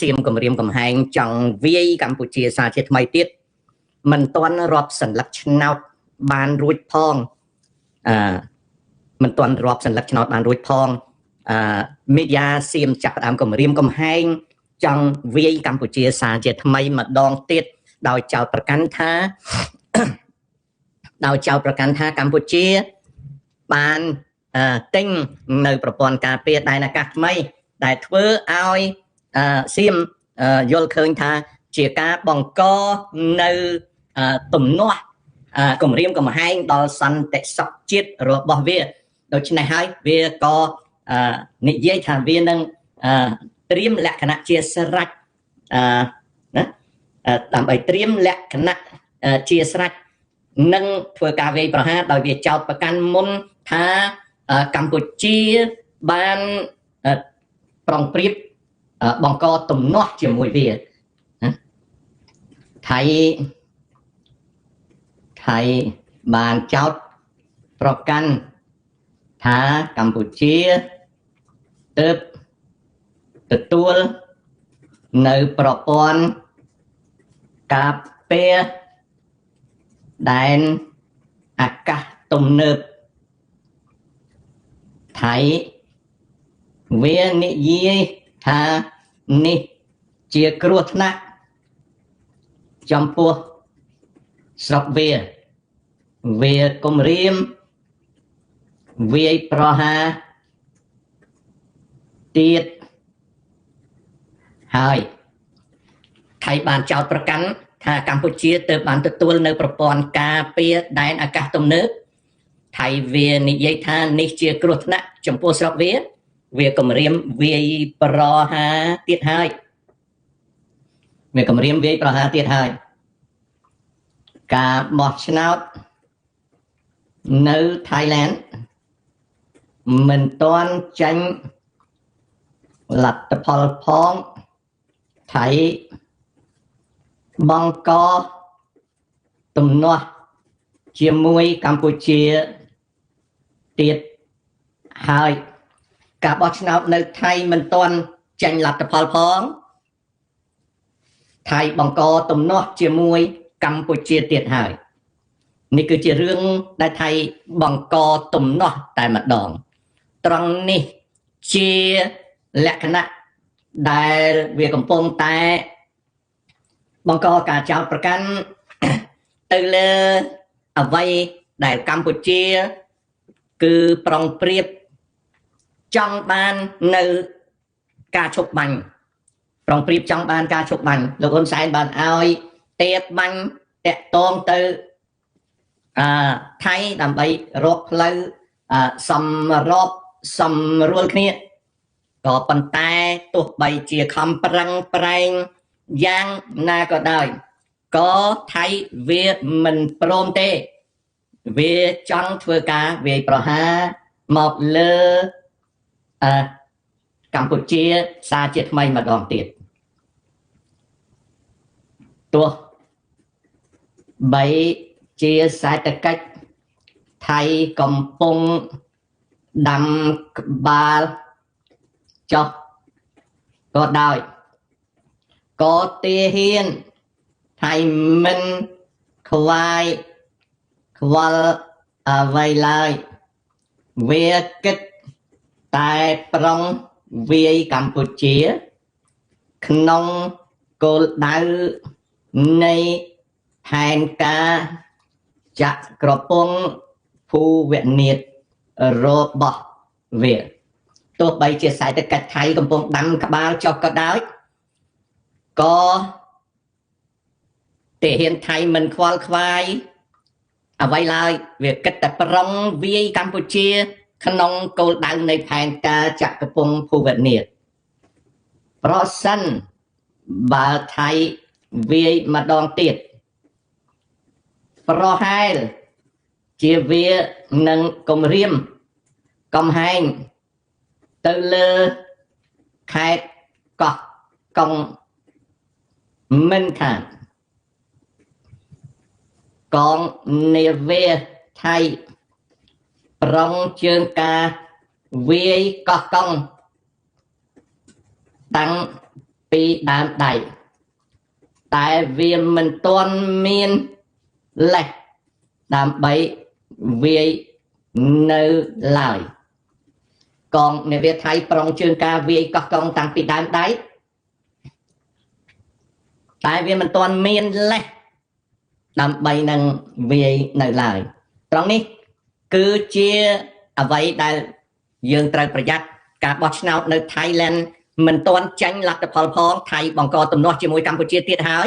សៀមគម្រាមកំហែងចង់វាយកម្ពុជាសាជាថ្មីទៀតមិនទាន់រាប់សន្លឹកឆ្នោតបានរួចផងមិនទាន់រាប់សន្លឹកឆ្នោតបានរួចផងមីឌាសៀមចាប់ផ្ដើមគម្រាមកំហែងចង់វាយកម្ពុជាសាជាថ្មីម្ដងទៀតដោយចោទប្រកាន់ថាកម្ពុជាបានទិញនៅប្រព័ន្ធការពារដែនអាកាសថ្មីដែលធ្វើឲ្យសៀមយល់ឃើញថាជាការបង្កនៅទំនាស់គម្រាមកំហែងដល់សន្តិសុខជាតិរបស់វាដូច្នេះហើយវាក៏និយាយថាវានឹងត្រៀមលក្ខណៈជាស្រេចដើម្បីត្រៀមលក្ខណៈជាស្រេចនឹងធ្វើការវាយប្រហារដោយវាចោទប្រកាន់មុនថាកម្ពុជាបានប្រុងប្រៀបបង្កទំនាស់ជាមួយវាថៃបានចោទប្រកាន់ថាកម្ពុជាទើបទទួលនៅប្រព័ន្ធការពារដែនអាកាសទំនើបថៃវានិយាយថានេះជាគ្រោះថ្នាក់ចំពោះស្រុកវាគំរាមវាយប្រហារទៀតហើយថៃបានចោទប្រកាន់ថាកម្ពុជាទើបបានទទួលនៅប្រព័ន្ធការពារដែនអាកាសទំនើបថៃវានិយាយថានេះជាគ្រោះថ្នាក់ចំពោះស្រុកវាគម្រាមវាយប្រហារទៀតហើយការបោះឆ្នោតនៅថៃឡែនមិនទាន់ចាញ់លទ្ធផលផងថៃបង្កទំនាស់ជាមួយកម្ពុជាទៀតហើយការបោះឆ្នោតនៅថៃមិនទាន់ចាញ់លទ្ធផលផងថៃបង្កទំនាស់ជាមួយកម្ពុជាទៀតហើយនេះគឺជារឿងដែលថៃបង្កទំនាស់តែម្ដងត្រង់នេះជាលក្ខណៈដែលវាកំពុងតែបង្កការចោទប្រកាន់ទៅលើអ្វីដែលកម្ពុជាគឺប្រុងប្រៀបចង់បាននៅការឈប់បាញ់លោកហ៊ុនសែនបានឲ្យទេពបាញ់តាក់ទងទៅថៃដើម្បីរកផ្លូវសម្រួលគ្នាក៏ប៉ុន្តែទោះបីជាខំប្រឹងប្រែងយ៉ាងណាក៏ដោយក៏ថៃវាមិនព្រមទេវាចង់ធ្វើការវាយប្រហារមកលើកម្ពុជាសាជាថ្មីម្ដងទៀតទោះបីជាសេដ្ឋកិច្ចថៃកំពុងដាំក្បាលចុះក៏ដោយក៏ទាហានថៃមិនខ្វល់អ្វីឡើយវាគិតតែប្រុងវាយកម្ពុជាក្នុងគោលដៅនៃផែនការចក្រពង់ភូវនាថរបស់វាទោះបីជាសេដ្ឋកិច្ចថៃកំពុងដាំក្បាលចុះក៏ដោយក៏ទាហានថៃមិនខ្វល់ខ្វាយអ្វីឡើយវាគិតតែប្រុងវាយកម្ពុជាក្នុងគោលដៅនៃផែនការចក្រពង់ភូវនាថប្រសិនបើថៃវាយម្ដងទៀតប្រហែលជាវានឹងគំរាមកំហែងទៅលើខេត្តកោះកុងមិនខានកងនាវាថៃប្រងជើងការវាយកោះកុងតាំង ពីដើមដៃតែវាមិនទាន់មានលេសដើម្បីវាយនៅឡើយកងនាវាថៃប្រុងជើងការវាយកោះកុងតាំងពីដើមដៃតែវាមិនទាន់មានលេសដើម្បីនឹងវាយនៅឡើយត្រង់នេះគឺជាអ្វីដែលយើងត្រូវប្រយ័ត្នការបោះឆ្នោតនៅ Thailand មិនទាន់ចាញ់លទ្ធផលផងថៃបង្កទំនាស់ជាមួយកម្ពុជាទៀតហើយ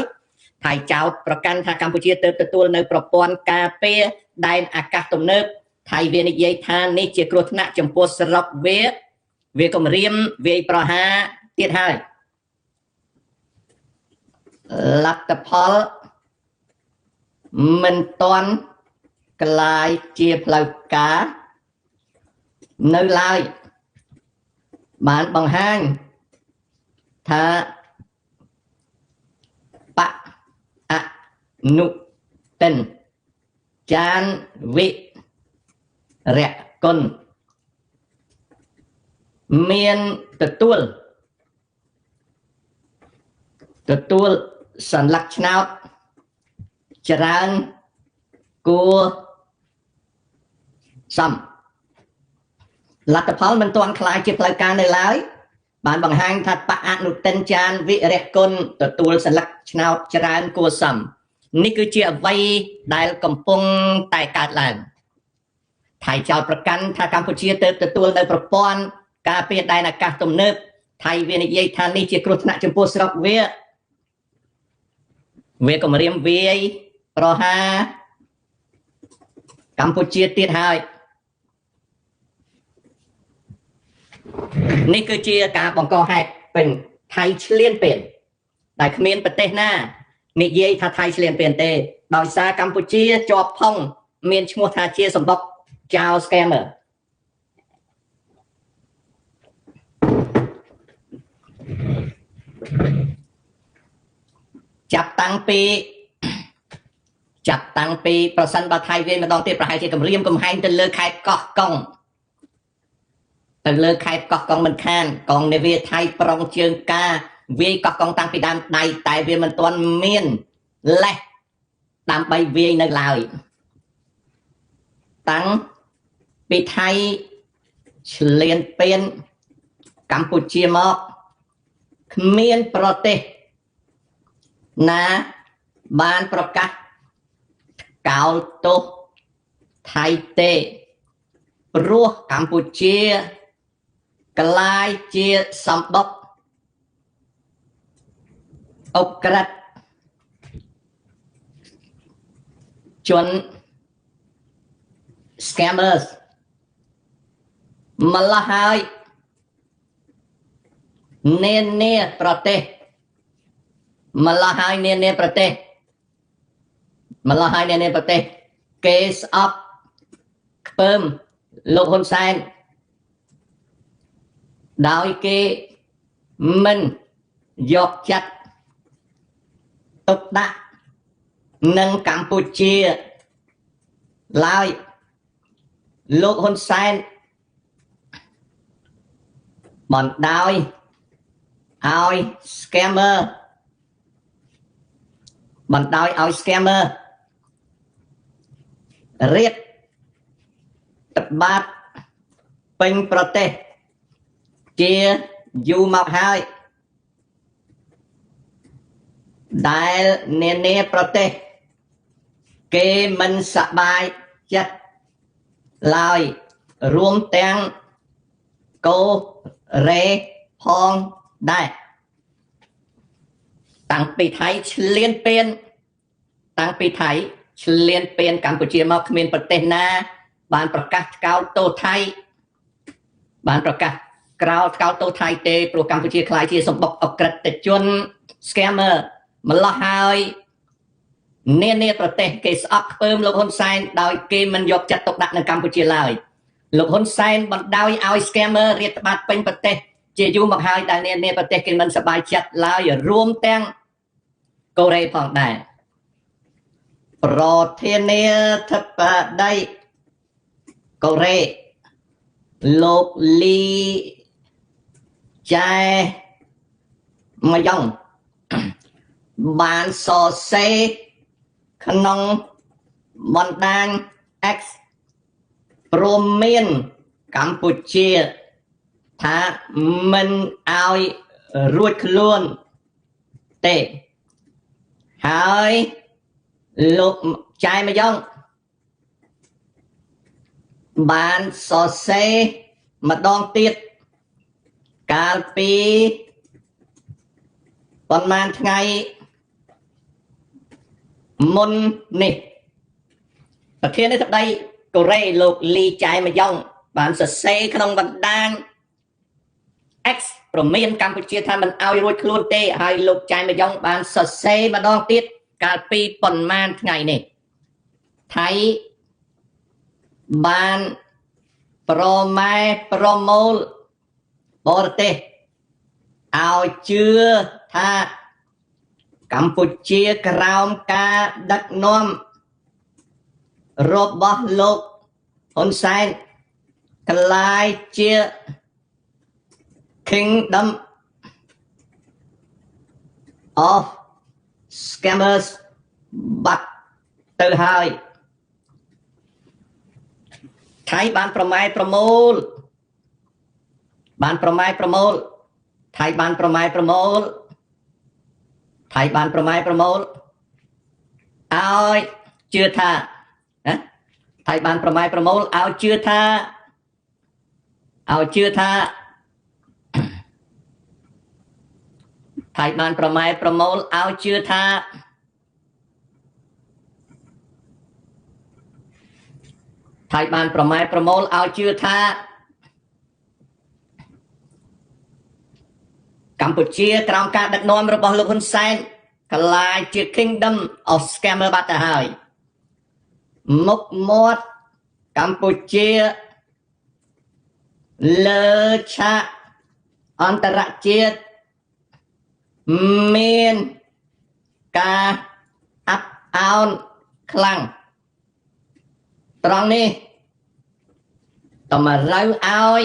ថៃចោទប្រកាន់ថាកម្ពុជាទើបទទួលនៅប្រព័ន្ធការពារដែនអាកាសទំនើបថៃវានិយាយថានេះជាគ្រោះថ្នាក់ចំពោះសរុបវាគំរាមវាយប្រហារទៀតហើយលទ្ធផលមិនទាន់ក្លាយជាផ្លូវការនៅឡើយបានបង្ហាញថាបអនុទិនចានវិរៈគុណមានទទួលសន្លឹកឆ្នោតច្រើនគួរសមលទ្ធផលមិនទាន់คล้ายជាផ្លូវការនៅឡើយបានបង្ហាញថាបអនុទិនចានវិរៈគុណទទួលសន្លឹកឆ្នោតច្រើនគួរសមនេះគឺជាអ្វីដែលកំពុងតែកើតឡើងថៃចោទប្រកាន់ថាកម្ពុជាទើបទទួលនៅប្រព័ន្ធការពារដែនអាកាសទំនើបថៃវានិយាយថានេះជាគ្រោះថ្នាក់ចំពោះស្រុកវាគំរាមវាយប្រហារកម្ពុជាទៀតហើយនេះគឺជាការបង្កហេតុពេញថៃឆ្លៀនពៀនដែលគ្មានប្រទេសណានិយាយថាថៃឆ្លៀនពៀនទេដោយសារកម្ពុជាជាប់ផុងមានឈ្មោះថាជាសម្បុកចៅ scammer ចាប់តាំងពីប្រសិនបើថៃវាម្ដងទៀតប្រហែលជាគម្រាមកំហែងទៅលើខេត្តកោះកុងមិនខានកងនាវាថៃប្រុងជើងការវាយកោះកុងតាំងពីដើមដៃតែវាមិនទាន់មានលេសដើម្បីវាយនៅឡើយតាំងពីថៃឆ្លៀនពៀនកម្ពុជាមកគ្មានប្រទេសណាបានប្រកាសកោតទោសថៃទេព្រោះកម្ពុជាក្លាយជាសម្បុកអុកក្រិតជន scammers ម្ល៉េះហើយនានាប្រទេសម្ល៉េះហើយនានាប្រទេសគេស្អប់ខ្ពើមលោកហ៊ុនសែនដោយគេមិនយកចិត្តទុកដាក់នឹងកម្ពុជាឡើយលោកហ៊ុនសែនបណ្ដោយឲ្យ scammer រៀបតបាតពេញប្រទេសជាយូរមកហើយដែលនានាប្រទេសគេមិនសប្បាយចិត្តឡើយរួមទាំងកូរ៉េផងដែរតាំងពីថៃឆ្លៀនពៀនកម្ពុជាមកគ្មានប្រទេសណាបានប្រកាសកោតទោសថៃទេព្រោះកម្ពុជាក្លាយជាសម្បុកអក្រិតជន scammer ម្ល៉េះហើយនានាប្រទេសគេស្អប់ខ្ពើមលោកហ៊ុនសែនដោយគេមិនយកចិត្តទុកដាក់នៅកម្ពុជាឡើយលោកហ៊ុនសែនបណ្ដោយឲ្យ scammer រាតត្បាតពេញប្រទេសជាយូរមកហើយដែលនានាប្រទេសគេមិនសប្បាយចិត្តឡើយរួមទាំងកូរ៉េផងដែរប្រធានាធិបតីកូរ៉េលោកលីចែ មកយ៉ងបានសរសេរក្នុងបណ្ដាញ X ព្រមមានកម្ពុជាថាមិនឲ្យរួចខ្លួនទេហើយលោកចែមកយ៉ងបានសរសេរម្ដងទៀតកាលពីប៉ុន្មានថ្ងៃមុននេះប្រធានាធិបតីកូរ៉េលោកលីចែមកយ៉ងបានសរសេរក្នុងបណ្ដាញ X ព្រមមានកម្ពុជាថាមិនឲ្យរួចខ្លួនទេហើយលោកចែមកយ៉ងបានសរសេរម្ដងទៀតកាលពីប៉ុន្មានថ្ងៃនេះថៃបានប្រម៉ែប្រមូលបរទេសឲ្យជឿថាកម្ពុជាក្រោមការដឹកនាំរបស់លោកហ៊ុនសែនក្លាយជា Kingdom of Scammers បាត់ទៅហើយថៃបានប្រម៉ែប្រមូលថៃបានប្រម៉ែប្រមូលថៃបានប្រម៉ែប្រមូលឲ្យជឿថាថៃបានប្រម៉ែប្រមូលឲ្យជឿថាថៃបានប្រម៉ែប្រមូលឲ្យជឿថាថៃបានប្រម៉ែប្រមូលឲ្យជឿថាកម្ពុជាក្រោមការដឹកនាំរបស់លោកហ៊ុនសែនក្លាយជា Kingdom of Scammer បាត់ទៅហើយមុខមាត់កម្ពុជាលើឆាកអន្តរជាតិមានការអាប់អោនខ្លាំងត្រង់នេះតម្រូវឲ្យ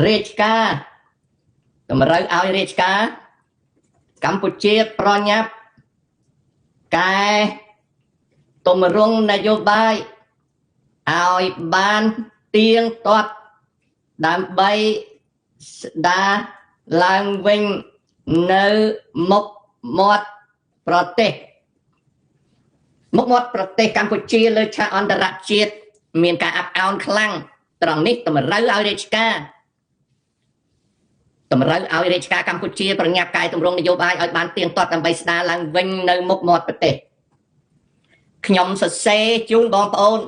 រាជការកម្ពុជាប្រញាប់កែទម្រង់នយោបាយឲ្យបានទៀងទាត់ដើម្បីស្ដារឡើងវិញនៅមុខមាត់ប្រទេសកម្ពុជាលើឆាកអន្តរជាតិមានការអាប់អោនខ្លាំងត្រង់នេះតម្រូវឲ្យរាជការកម្ពុជាប្រញាប់កែតម្រង់នយោបាយឲ្យបានទៀងទាត់ដើម្បីស្ដារឡើងវិញនៅមុខមាត់ប្រទេសខ្ញុំសរសេរជូនបងប្អូន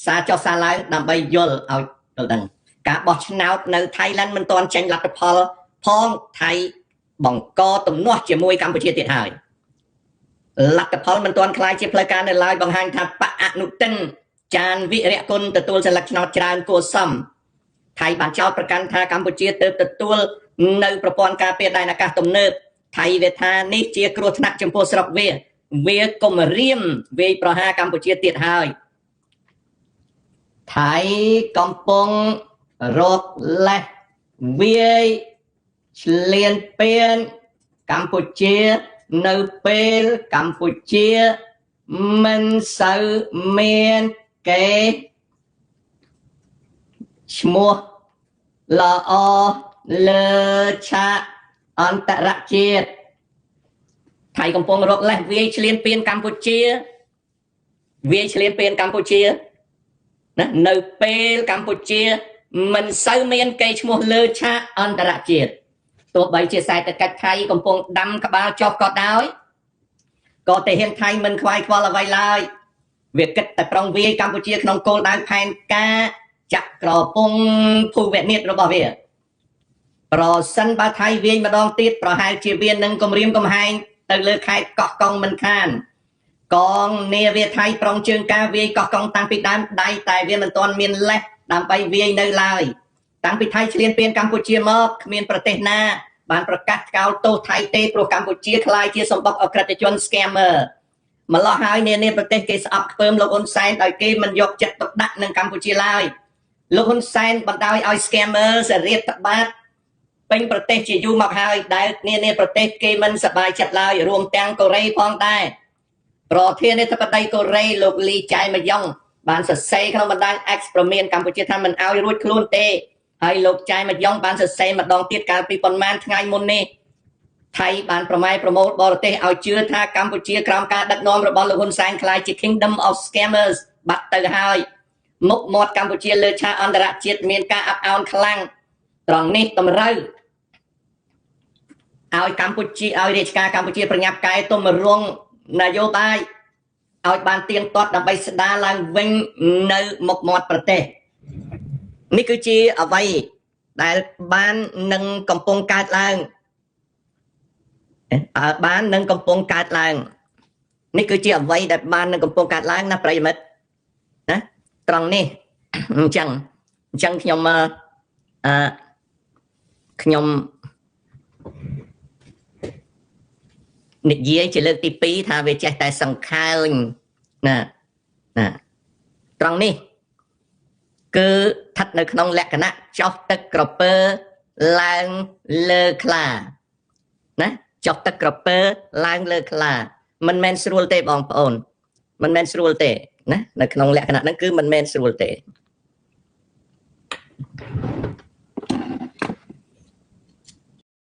សារចុះសារឡើងដើម្បីយល់ឲ្យដល់ដឹងការបោះឆ្នោតនៅថៃឡែនមិនទាន់ចេញលទ្ធផលផងថៃបង្កទំនាស់ជាមួយកម្ពុជាទៀតហើយលទ្ធផលមិនទាន់คล้ายជាផ្លូវការនៅឡើយបង្ហាញថាបកអនុទិនចានវិរៈគុណទទួលសិលឹកឆ្នោតច្រើនគួរសមថៃបានចោទប្រកាន់ថាកម្ពុជាទើបទទួលនៅប្រព័ន្ធការពារដែនអាកាសទំនើបថៃវាថានេះជាគ្រោះថ្នាក់ចំពោះស្រុកវាគំរាមវាយប្រហារកម្ពុជាទៀតហើយថៃកំពុងរកលេសវាយឆ្លៀនពៀនកម្ពុជានៅពេលកម្ពុជាមិនសូវមានគេឈ្មោះល្អលើឆាកអន្តរជាតិថៃកំពុងរកលេសវាយឆ្លៀនពៀនកម្ពុជាណានៅពេលកម្ពុជាមិនសូវមានគេឈ្មោះលើឆាកអន្តរជាតិទោះបីជាសេដ្ឋកិច្ចថៃកំពុងដាំក្បាលចុះក៏ដោយក៏តែហ៊ានថៃមិនខ្វាយខ្វល់អ្វីឡើយវាគិតតែប្រុងវាយកម្ពុជាក្នុងគោលដៅផែនការចាក់ក្រពងភូវនិតរបស់វាប្រសិនបើថៃវាយម្ដងទៀតប្រហែលជាវានឹងគំរាមកំហែងទៅលើខេត្តកោះកុងមិនខានកងនាវាថៃប្រុងជើងការវាយកោះកុងតាំងពីដើមដៃតែវាមិនទាន់មានលេសដើម្បីវាយនៅឡើយតាំងពីថៃឈ្លានពានកម្ពុជាមកគ្មានប្រទេសណាបានប្រកាសថ្កោលទោសថៃទេព្រោះកម្ពុជាក្លាយជាសម្បុកអក្រិតជន scammer ម្លោះហើយនានាប្រទេសគេស្អប់ខ្ពើមលោកហ៊ុនសែនដោយគេមិនយកចិត្តទុកដាក់នឹងកម្ពុជាឡើយលោកហ៊ុនសែនបណ្ដោយឲ្យ scammer សរៀបតបាត ពេញប្រទេសជាយូរមកហើយដែលនាប្រទេសគេមិនសប្បាយចិត្តឡើយរួមទាំងកូរ៉េផងដែរប្រធានាធិបតីកូរ៉េលោកលីចៃម៉ាយ៉ុងបានសរសេរក្នុងបណ្ដាញ X ប្រមានកម្ពុជាថាមិនអោយរួចខ្លួនទេហើយលោកចៃម៉ាយ៉ុងបានសរសេរម្ដងទៀតកាលពីប៉ុន្មានថ្ងៃមុននេះថៃបានប្រម៉ែប្រមូលបរទេសឲ្យជឿថាកម្ពុជាក្រោមការដឹកនាំរបស់លោកហ៊ុនសែនក្លាយជា Kingdom of Scammers បាត់ទៅហើយមុខមាត់កម្ពុជាលើឆាកអន្តរជាតិមានការអាប់អោនខ្លាំងត្រង់នេះតម្រូវឲ្យកម្ពុជាឲ្យរាជការកម្ពុជាប្រញាប់កែទំរង់នយោបាយឲ្យបានទៀងទាត់ដើម្បីស្ដារឡើងវិញនៅមុខមាត់ប្រទេសនេះគឺជាអ្វីដែលបាននឹងកំពុងកើតឡើងបាននឹងកំពុងកើតឡើងនេះគឺជាអ្វីដែលបាននឹងកំពុងកើតឡើងណាប្រិយមិត្តណាត្រង់នេះអញ្ចឹងខ្ញុំនិយាយជាលើកទី2ថាវាចេះតែសង្ខេញណាត្រង់នេះគឺស្ថិតនៅក្នុងលក្ខណៈចោះទឹកក្រពើឡើងលើខ្លាណាចោះទឹកក្រពើឡើងលើខ្លាមិនមែនស្រួលទេបងប្អូនមិនមែនស្រួលទេណានៅក្នុងលក្ខណៈហ្នឹងគឺមិនមែនស្រួលទេ